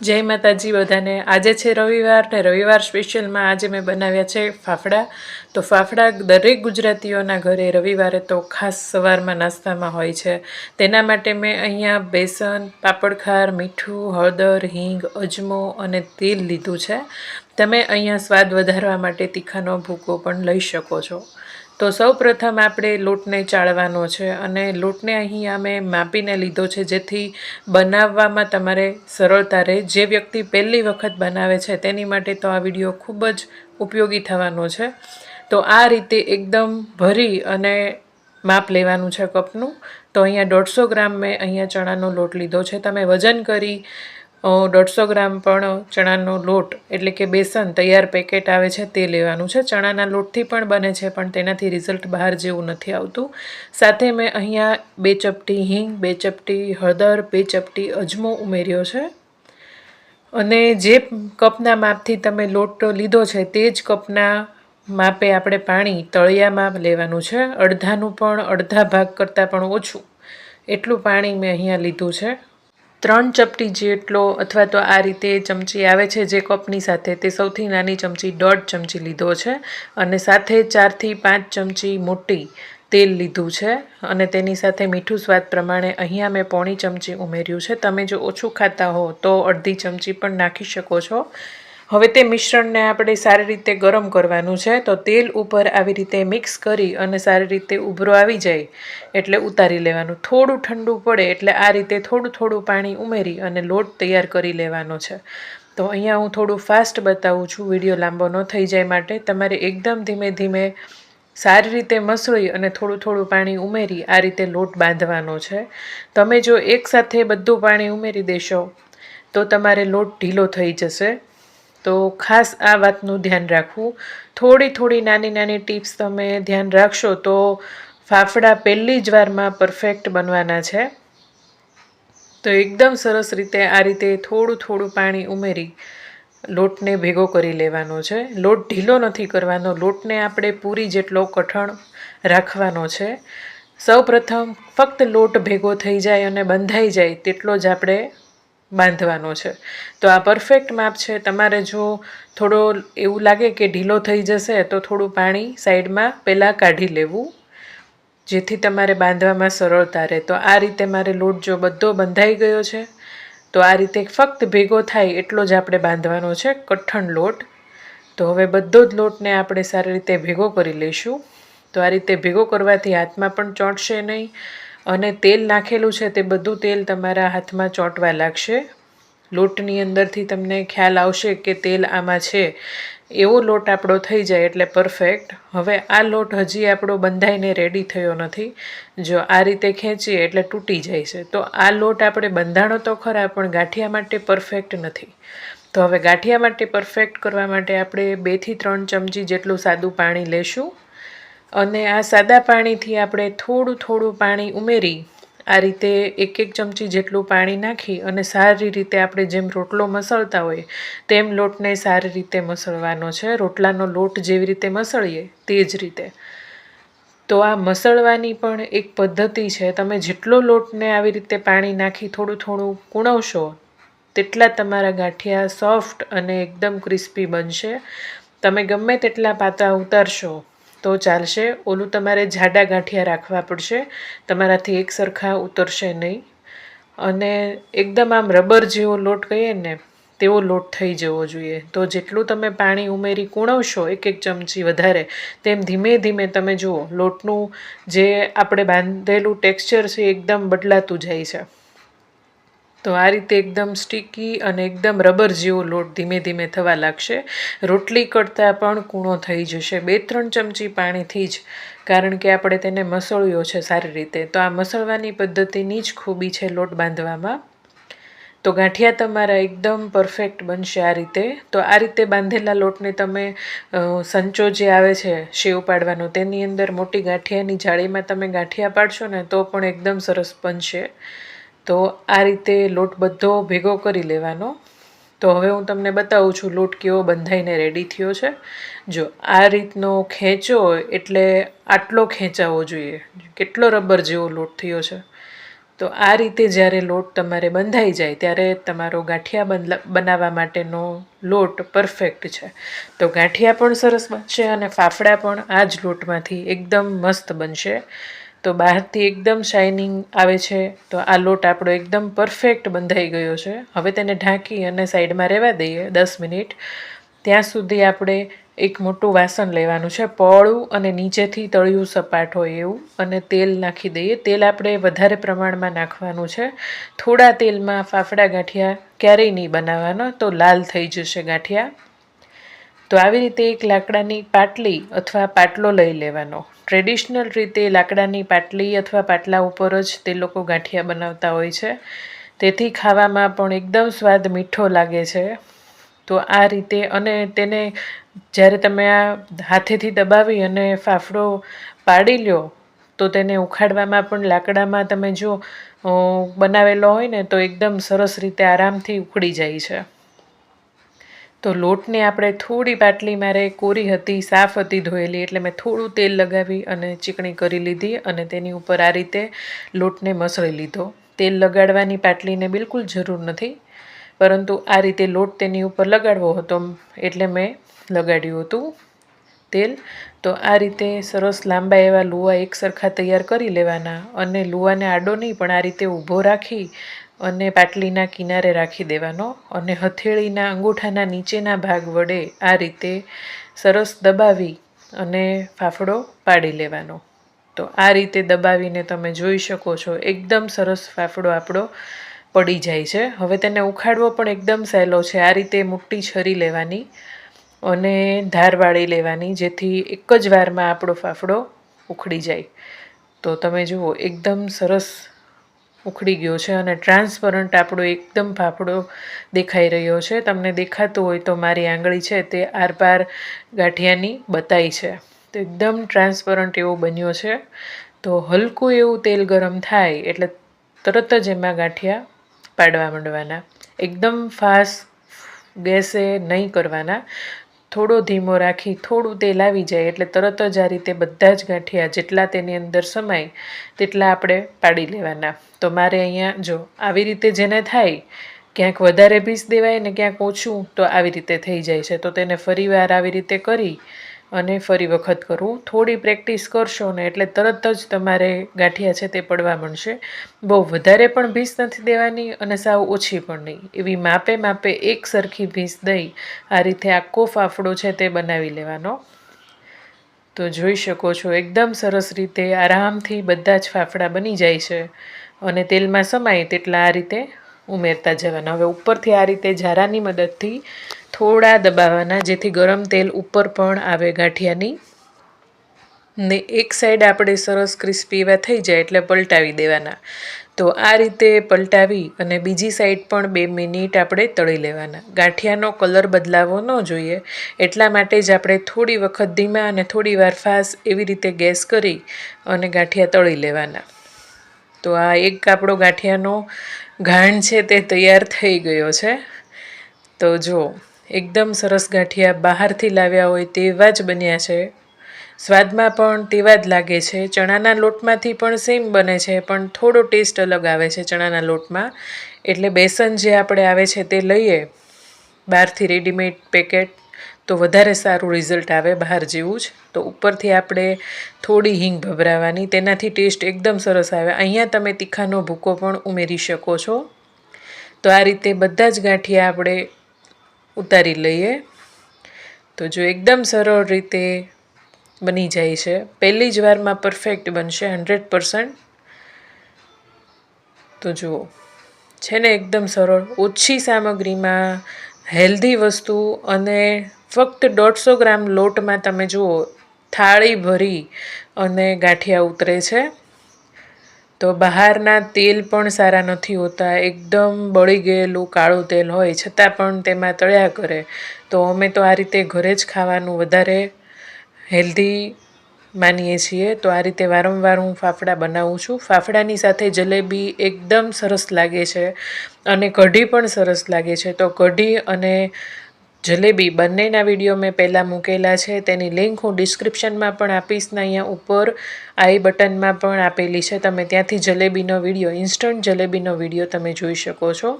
જય માતાજી બધાને। આજે છે રવિવાર ને રવિવાર સ્પેશિયલમાં આજે મેં બનાવ્યા છે ફાફડા। તો ફાફડા દરેક ગુજરાતીઓના ઘરે રવિવારે તો ખાસ સવારમાં નાસ્તામાં હોય છે। તેના માટે મેં અહીંયા બેસન, પાપડખાર, મીઠું, હળદર, હિંગ, અજમો અને તેલ લીધું છે। તમે અહીંયા સ્વાદ વધારવા માટે તીખાનો ભૂકો પણ લઈ શકો છો। તો સૌ પ્રથમ આપણે લોટને ચાળવાનો છે અને લોટને અહીંયા મેં માપીને લીધો છે જેથી બનાવવામાં તમારે સરળતા રહે। જે વ્યક્તિ પહેલી વખત બનાવે છે તેની માટે તો આ વિડીયો ખૂબ જ ઉપયોગી થવાનો છે। તો આ રીતે એકદમ ભરી અને માપ લેવાનું છે કપનું। તો અહીંયા 150 ગ્રામ મેં અહીંયા ચણાનો લોટ લીધો છે। તમે વજન કરી 150 ગ્રામ પણ ચણાનો લોટ એટલે કે બેસન તૈયાર પેકેટ આવે છે તે લેવાનું છે। ચણાના લોટથી પણ બને છે પણ તેનાથી રિઝલ્ટ બહાર જેવું નથી આવતું। સાથે મેં અહીંયા 2 ચપટી હિંગ, 2 ચપટી હળદર, 2 ચપટી અજમો ઉમેર્યો છે અને જે કપના માપથી તમે લોટ લીધો છે તે જ કપના માપે આપણે પાણી તળિયામાં લેવાનું છે। અડધાનું પણ અડધા ભાગ કરતાં પણ ઓછું એટલું પાણી મેં અહીંયા લીધું છે। 3 ચપટી જેટલો અથવા તો આ રીતે ચમચી આવે છે જે કપની સાથે તે સૌથી નાની ચમચી 1.5 ચમચી લીધો છે અને સાથે 4 થી 5 ચમચી મોટી તેલ લીધું છે અને તેની સાથે મીઠું સ્વાદ પ્રમાણે અહીંયા મેં 1/4 ચમચી ઉમેર્યું છે। તમે જો ઓછું ખાતા હો તો અડધી ચમચી પણ નાખી શકો છો। હવે તે મિશ્રણને આપણે સારી રીતે ગરમ કરવાનું છે। તો તેલ ઉપર આવી રીતે મિક્સ કરી અને સારી રીતે ઉભરો આવી જાય એટલે ઉતારી લેવાનું। થોડું ઠંડુ પડે એટલે આ રીતે થોડું પાણી ઉમેરી અને લોટ તૈયાર કરી લેવાનો છે। તો અહીંયા હું થોડું ફાસ્ટ બતાવું છું વિડીયો લાંબો ન થઈ જાય માટે। તમારે એકદમ ધીમે ધીમે સારી રીતે મસળી અને થોડું પાણી ઉમેરી આ રીતે લોટ બાંધવાનો છે। તમે જો એકસાથે બધું પાણી ઉમેરી દેશો તો તમારે લોટ ઢીલો થઈ જશે। તો ખાસ આ વાતનું ધ્યાન રાખવું। થોડી નાની ટિપ્સ તમે ધ્યાન રાખશો તો ફાફડા પહેલી જ વારમાં પરફેક્ટ બનવાના છે। તો એકદમ સરસ રીતે આ રીતે થોડું પાણી ઉમેરી લોટને ભેગો કરી લેવાનો છે। લોટ ઢીલો નથી કરવાનો, લોટને આપણે પૂરી જેટલો કઠણ રાખવાનો છે। સૌ પ્રથમ ફક્ત લોટ ભેગો થઈ જાય અને બંધાઈ જાય તેટલો જ આપણે બાંધવાનો છે। તો આ પરફેક્ટ માપ છે। તમારે જો થોડો એવું લાગે કે ઢીલો થઈ જશે તો થોડું પાણી સાઈડમાં પહેલાં કાઢી લેવું જેથી તમારે બાંધવામાં સરળતા રહે। તો આ રીતે મારે લોટ જો બધો બંધાઈ ગયો છે તો આ રીતે ફક્ત ભેગો થાય એટલો જ આપણે બાંધવાનો છે કઠણ લોટ। તો હવે બધો જ લોટને આપણે સારી રીતે ભેગો કરી લઈશું। તો આ રીતે ભેગો કરવાથી હાથમાં પણ ચોંટશે નહીં અને તેલ નાખેલું છે તે બધું તેલ તમારા હાથમાં ચોંટવા લાગશે। લોટની અંદરથી તમને ખ્યાલ આવશે કે તેલ આમાં છે એવો લોટ આપણો થઈ જાય એટલે પરફેક્ટ। હવે આ લોટ હજી આપણો બંધાઈને રેડી થયો નથી। જો આ રીતે ખેંચીએ એટલે તૂટી જાય છે। તો આ લોટ આપણે બંધાણો તો ખરા પણ ગાંઠિયા માટે પરફેક્ટ નથી। તો હવે ગાંઠિયા માટે પરફેક્ટ કરવા માટે આપણે 2 થી 3 ચમચી જેટલું સાદું પાણી લેશું અને આ સાદા પાણીથી આપણે થોડું પાણી ઉમેરી આ રીતે 1 ચમચી જેટલું પાણી નાખી અને સારી રીતે આપણે જેમ રોટલો મસળતા હોય તેમ લોટને સારી રીતે મસળવાનો છે। રોટલાનો લોટ જેવી રીતે મસળીએ તે જ રીતે। તો આ મસળવાની પણ એક પદ્ધતિ છે। તમે જેટલો લોટને આવી રીતે પાણી નાખી થોડું કૂણવશો તેટલા તમારા ગાંઠિયા સોફ્ટ અને એકદમ ક્રિસ્પી બનશે। તમે ગમે તેટલા પાતળા ઉતારશો તો ચાલશે, ઓલું તમારે જાડા ગાંઠિયા રાખવા પડશે, તમારાથી એક સરખા ઉતરશે નહીં અને એકદમ આમ રબર જેવો લોટ કહીએ ને તેવો લોટ થઈ જવો જોઈએ। તો જેટલું તમે પાણી ઉમેરી કૂણવશો 1 ચમચી વધારે તેમ ધીમે ધીમે તમે જુઓ લોટનું જે આપણે બાંધેલું ટેક્સચર છે એકદમ બદલાતું જાય છે। તો આ રીતે એકદમ સ્ટીકી અને એકદમ રબર જેવો લોટ ધીમે ધીમે થવા લાગશે। રોટલી કરતાં પણ કૂણો થઈ જશે 2-3 ચમચી પાણીથી જ, કારણ કે આપણે તેને મસળ્યો છે સારી રીતે। તો આ મસળવાની પદ્ધતિની જ ખૂબી છે લોટ બાંધવામાં। તો ગાંઠિયા તમારા એકદમ પરફેક્ટ બનશે આ રીતે। તો આ રીતે બાંધેલા લોટને તમે સંચો જે આવે છે સેવ પાડવાનો તેની અંદર મોટી ગાંઠિયાની જાળીમાં તમે ગાંઠિયા પાડશો ને તો પણ એકદમ સરસ બનશે। તો આ રીતે લોટ બધો ભેગો કરી લેવાનો। તો હવે હું તમને બતાવું છું લોટ કેવો બંધાઈને રેડી થયો છે। જો આ રીતનો ખેંચો એટલે આટલો ખેંચાવો જોઈએ, કેટલો રબર જેવો લોટ થયો છે। તો આ રીતે જ્યારે લોટ તમારે બંધાઈ જાય ત્યારે તમારો ગાંઠિયા બનાવવા માટેનો લોટ પરફેક્ટ છે. તો ગાંઠિયા પણ સરસ બનશે અને ફાફડા પણ આ જ લોટમાંથી એકદમ મસ્ત બનશે. તો બહારથી એકદમ શાઇનિંગ આવે છે. તો આ લોટ આપણો એકદમ પરફેક્ટ બંધાઈ ગયો છે. હવે તેને ઢાંકી અને સાઈડમાં રહેવા દઈએ 10 મિનિટ. ત્યાં સુધી આપણે એક મોટું વાસણ લેવાનું છે, પહોળું અને નીચેથી તળિયું સપાટ હોય એવું, અને તેલ નાખી દઈએ. તેલ આપણે વધારે પ્રમાણમાં નાખવાનું છે. થોડા તેલમાં ફાફડા ગાંઠિયા ક્યારેય નહીં બનાવવાના, તો લાલ થઈ જશે ગાંઠિયા. તો આવી રીતે એક લાકડાની પાટલી અથવા પાટલો લઈ લેવાનો. ટ્રેડિશનલ રીતે લાકડાની પાટલી અથવા પાટલા ઉપર જ તે લોકો ગાંઠિયા બનાવતા હોય છે. તેથી ખાવામાં પણ એકદમ સ્વાદ મીઠો લાગે છે. તો આ રીતે, અને તેને જ્યારે તમે આ હાથેથી દબાવી અને ફાફડો પાડી લ્યો તો તેને ઉખાડવામાં પણ લાકડામાં તમે જો બનાવેલો હોય ને તો એકદમ સરસ રીતે આરામથી ઉખડી જાય છે. તો લોટને આપણે થોડી પાટલી મારે કોરી હતી, સાફ હતી ધોયેલી, એટલે મેં થોડું તેલ લગાવી અને ચીકણી કરી લીધી અને તેની ઉપર આ રીતે લોટને મસળી લીધો. તેલ લગાડવાની પાટલીને બિલકુલ જરૂર નથી, પરંતુ આ રીતે લોટ તેની ઉપર લગાડવો હતો એટલે મેં લગાડ્યું હતું તેલ. તો આ રીતે સરસ લાંબા એવા લુવા એક સરખા તૈયાર કરી લેવાના, અને લુવાને આડો નહીં પણ આ રીતે ઊભો રાખી અને પાટલીના કિનારે રાખી દેવાનો, અને હથેળીના અંગૂઠાના નીચેના ભાગ વડે આ રીતે સરસ દબાવી અને ફાફડો પાડી લેવાનો. તો આ રીતે દબાવીને તમે જોઈ શકો છો એકદમ સરસ ફાફડો આપણો પડી જાય છે. હવે તેને ઉખાડવો પણ એકદમ સહેલો છે. આ રીતે મોટી છરી લેવાની અને ધાર વાળી લેવાની, જેથી એક જ વારમાં આપણો ફાફડો ઉખડી જાય. તો તમે જુઓ એકદમ સરસ ઉખડી ગયો છે અને ટ્રાન્સપરન્ટ આપણો એકદમ ફાફડો દેખાઈ રહ્યો છે. તમને દેખાતું હોય તો મારી આંગળી છે તે આરપાર ગાંઠિયાની બતાઈ છે. તો એકદમ ટ્રાન્સપરન્ટ એવો બન્યો છે. તો હલકું એવું તેલ ગરમ થાય એટલે તરત જ એમાં ગાંઠિયા પાડવા માંડવાના. એકદમ ફાસ્ટ ગેસે નહીં કરવાના, થોડો ધીમો રાખી થોડું તેલ આવી જાય એટલે તરત જ આ રીતે બધા જ ગાંઠિયા જેટલા તેની અંદર સમાય તેટલા આપણે પાડી લેવાના. તો મારે અહીંયા જો આવી રીતે જેને થાય, ક્યાંક વધારે પીસ દેવાય ને ક્યાંક ઓછું, તો આવી રીતે થઈ જાય છે. તો તેને ફરીવાર આવી રીતે કરી અને ફરી વખત કરવું. થોડી પ્રેક્ટિસ કરશો ને એટલે તરત જ તમારે ગાંઠિયા છે તે પડવા માંડશે. બહુ વધારે પણ ભીસ નથી દેવાની અને સાવ ઓછી પણ નહીં, એવી માપે માપે એક સરખી ભીસ દઈ આ રીતે આખો ફાફડો છે તે બનાવી લેવાનો. તો જોઈ શકો છો એકદમ સરસ રીતે આરામથી બધા જ ફાફડા બની જાય છે, અને તેલમાં સમાય તેટલા આ રીતે ઉમેરતા જવાના. હવે ઉપરથી આ રીતે ઝારાની મદદથી થોડા દબાવવાના, જેથી ગરમ તેલ ઉપર પણ આવે ગાંઠિયાની, ને એક સાઈડ આપણે સરસ ક્રિસ્પી એવા થઈ જાય એટલે પલટાવી દેવાના. તો આ રીતે પલટાવી અને બીજી સાઈડ પણ 2 મિનિટ આપણે તળી લેવાના. ગાંઠિયાનો કલર બદલાવો ન જોઈએ, એટલા માટે જ આપણે થોડી વખત ધીમા અને થોડી વાર ફાસ્ટ એવી રીતે ગેસ કરી અને ગાંઠિયા તળી લેવાના. તો આ એક આપણો ગાંઠિયાનો ઘાણ છે તે તૈયાર થઈ ગયો છે. તો જો એકદમ સરસ ગાંઠિયા બહારથી લાવ્યા હોય તેવા જ બન્યા છે, સ્વાદમાં પણ તેવા જ લાગે છે. ચણાના લોટમાંથી પણ સેમ બને છે, પણ થોડો ટેસ્ટ અલગ આવે છે ચણાના લોટમાં. એટલે બેસન જે આપણે આવે છે તે લઈએ બહારથી રેડીમેડ પેકેટ, તો વધારે સારું રિઝલ્ટ આવે બહાર જેવું જ. તો ઉપરથી આપણે થોડી હિંગ ભભરાવાની, તેનાથી ટેસ્ટ એકદમ સરસ આવે. અહીંયા તમે તીખાનો ભૂકો પણ ઉમેરી શકો છો. તો આ રીતે બધા જ ગાંઠિયા આપણે ઉતારી લઈએ. તો જો એકદમ સરળ રીતે બની જાય છે, પહેલી જ વારમાં પરફેક્ટ બનશે 100%. તો જુઓ છે ને એકદમ સરળ, ઓછી સામગ્રીમાં હેલ્ધી વસ્તુ, અને ફક્ત 150 ગ્રામ લોટમાં તમે જુઓ થાળી ભરી અને ગાંઠિયા ઉતરે છે. તો બહારના તેલ પણ સારા નથી હોતા, એકદમ બળી ગયેલું કાળું તેલ હોય છતાં પણ તેમાં તળ્યા કરે. તો અમે તો આ રીતે ઘરે જ ખાવાનું વધારે હેલ્ધી માનીએ છીએ. તો આ રીતે વારંવાર હું ફાફડા બનાવું છું. ફાફડાની સાથે જલેબી એકદમ સરસ લાગે છે, અને કઢી પણ સરસ લાગે છે. તો કઢી અને જલેબી બંનેના વિડીયો મેં પહેલાં મૂકેલા છે, તેની લિંક હું ડિસ્ક્રિપ્શનમાં પણ આપીશ ને અહીંયા ઉપર આઈ બટનમાં પણ આપેલી છે, તમે ત્યાંથી જલેબીનો વિડીયો, ઇન્સ્ટન્ટ જલેબીનો વિડીયો તમે જોઈ શકો છો.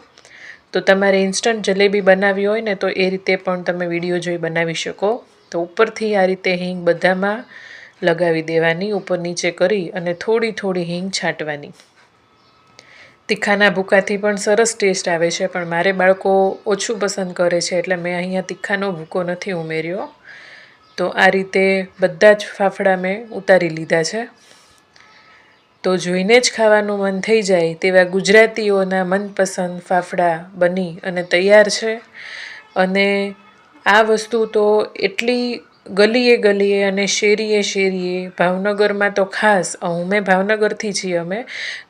તો તમારે ઇન્સ્ટન્ટ જલેબી બનાવવી હોય ને તો એ રીતે પણ તમે વિડીયો જોઈ બનાવી શકો. તો ઉપરથી આ રીતે હિંગ બધામાં લગાવી દેવાની, ઉપર નીચે કરી અને થોડી થોડી હિંગ છાંટવાની. તીખાના ભૂકાથી પણ સરસ ટેસ્ટ આવે છે, પણ મારે બાળકો ઓછું પસંદ કરે છે એટલે મેં અહીંયા તીખાનો ભૂકો નથી ઉમેર્યો. તો આ રીતે બધા જ ફાફડા મેં ઉતારી લીધા છે. તો જોઈને જ ખાવાનું મન થઈ જાય તેવા ગુજરાતીઓના મનપસંદ ફાફડા બની અને તૈયાર છે. અને આ વસ્તુ તો એટલી ગલીએ ગલીએ અને શેરીએ શેરીએ, ભાવનગરમાં તો ખાસ, મેં ભાવનગરથી છીએ અમે,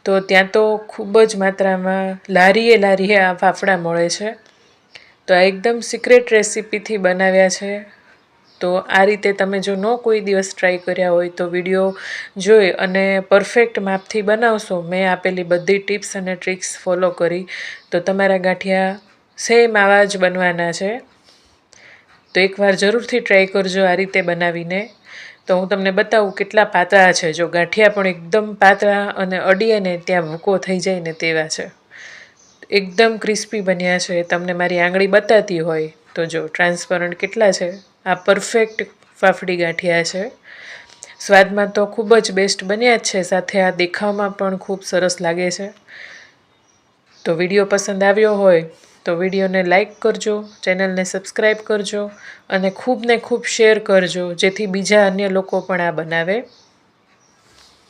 તો ત્યાં તો ખૂબ જ માત્રામાં લારીએ લારીએ આ ફાફડા મળે છે. તો આ એકદમ સિક્રેટ રેસીપીથી બનાવ્યા છે. તો આ રીતે તમે જો કોઈ દિવસ ટ્રાય કર્યા હોય તો વિડીયો જોઈ અને પરફેક્ટ માપથી બનાવશો, મેં આપેલી બધી ટિપ્સ અને ટ્રિક્સ ફોલો કરી, તો તમારા ગાંઠિયા સેમ આવા જ બનવાના છે. તો એકવાર જરૂરથી ટ્રાય કરજો આ રીતે બનાવીને. તો હું તમને બતાવું કેટલા પાતળા છે. જો ગાંઠિયા પણ એકદમ પાતળા અને અડીએ ને ત્યાં ભૂકો થઈ જાય ને તેવા છે. એકદમ ક્રિસ્પી બન્યા છે. તમને મારી આંગળી બતાતી હોય તો જો ટ્રાન્સપરન્ટ કેટલા છે. આ પરફેક્ટ ફાફડી ગાંઠિયા છે. સ્વાદમાં તો ખૂબ જ બેસ્ટ બન્યા જ છે, સાથે આ દેખાવમાં પણ ખૂબ સરસ લાગે છે. તો વિડીયો પસંદ આવ્યો હોય તો વિડીયોને લાઈક કરજો, ચેનલને સબસ્ક્રાઈબ કરજો અને ખૂબ ને ખૂબ શેર કરજો, જેથી બીજા અન્ય લોકો પણ આ બનાવે.